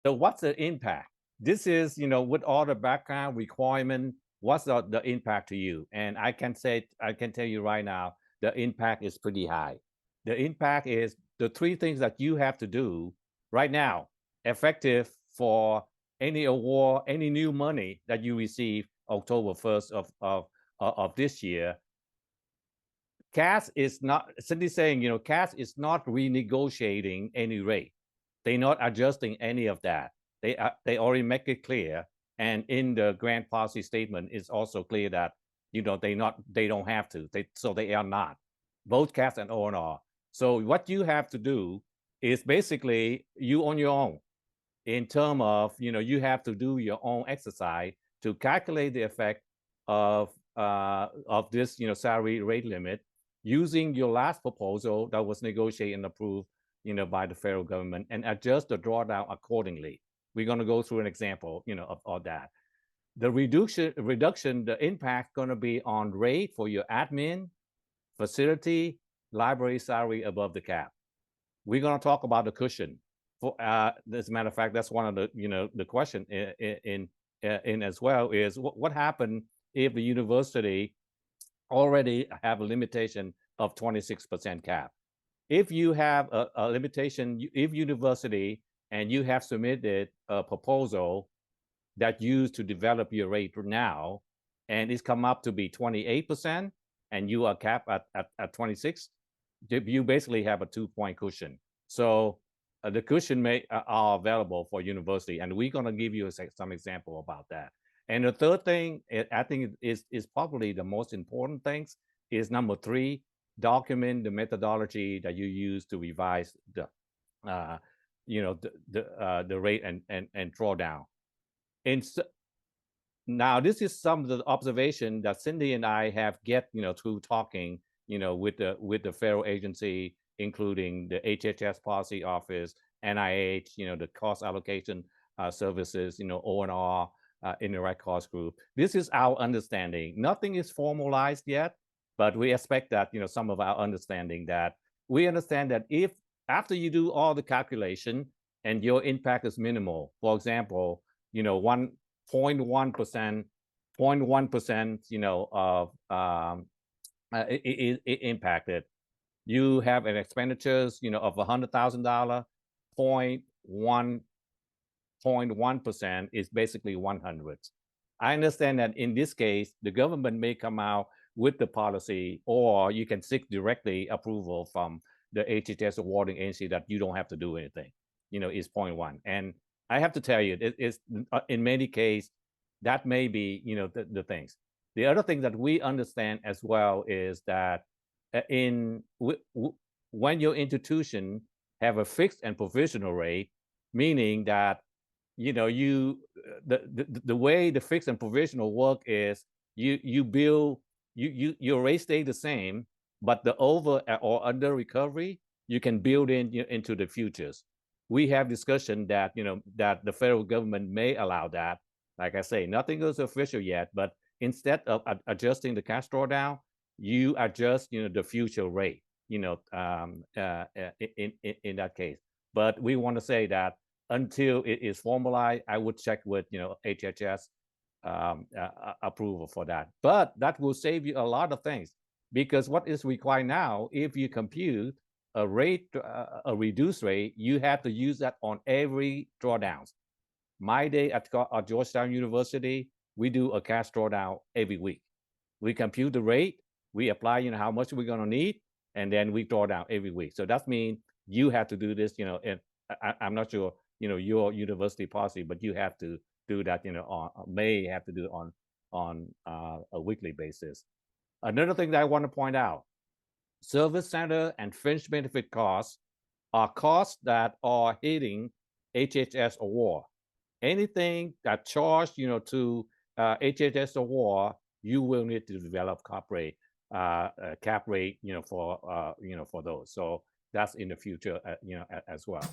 So what's the impact? This is, with all the background requirement, what's the impact to you? And I can tell you right now, the impact is pretty high. The impact is the three things that you have to do right now, effective for any award, any new money that you receive October 1st of this year. CAS is not simply saying, CAS is not renegotiating any rate. They're not adjusting any of that. They already make it clear, and in the grant policy statement, it's also clear that they don't have to. So they are not both CAS and ONR. So what you have to do is basically you on your own in terms of you have to do your own exercise to calculate the effect of this salary rate limit using your last proposal that was negotiated and approved by the federal government, and adjust the drawdown accordingly. We're going to go through an example of that. The reduction, the impact going to be on rate for your admin, facility, library salary above the cap. We're going to talk about the cushion. For as a matter of fact, that's one of the question in as well is what happened if the university already have a limitation of 26% cap. If you have a limitation, if university and you have submitted a proposal that used to develop your rate now, and it's come up to be 28%, and you are capped at 26, you basically have a 2-point cushion. So the cushion are available for university, and we're going to give you some example about that. And the third thing, I think is probably the most important things, is number 3, document the methodology that you use to revise the rate and drawdown. And so, now this is some of the observation that Cindy and I have get through talking with the federal agency, including the HHS policy office, NIH, the cost allocation services, ONR, indirect cost group. This is our understanding. Nothing is formalized yet, but we expect that some of our understanding, that we understand that if after you do all the calculation and your impact is minimal, for example, 0.1%, 0.1%, of impacted, you have an expenditures, of $100,000, 0.1% is basically 100. I understand that in this case, the government may come out with the policy, or you can seek directly approval from the HHS awarding agency that you don't have to do anything, is 0.1. And I have to tell you, it's in many cases, that may be, the things. The other thing that we understand as well is that when your institution have a fixed and provisional rate, meaning that the way the fixed and provisional work is, you bill, your rate stay the same, but the over or under recovery you can build into the futures. We have discussion that that the federal government may allow that. Like I say, nothing is official yet, but instead of adjusting the cash drawdown, you adjust the future rate in that case. But we want to say that until it is formalized, I would check with HHS approval for that. But that will save you a lot of things, because what is required now, if you compute a rate, a reduced rate, you have to use that on every drawdowns. My day at Georgetown University, we do a cash drawdown every week. We compute the rate, we apply how much we're going to need, and then we draw down every week. So that means you have to do this, and I'm not sure your university policy, but you have to do that may have to do it on a weekly basis. Another thing that I want to point out, service center and fringe benefit costs are costs that are hitting HHS award. Anything that charged to HHS award, you will need to develop cap rate for those. So that's in the future as well.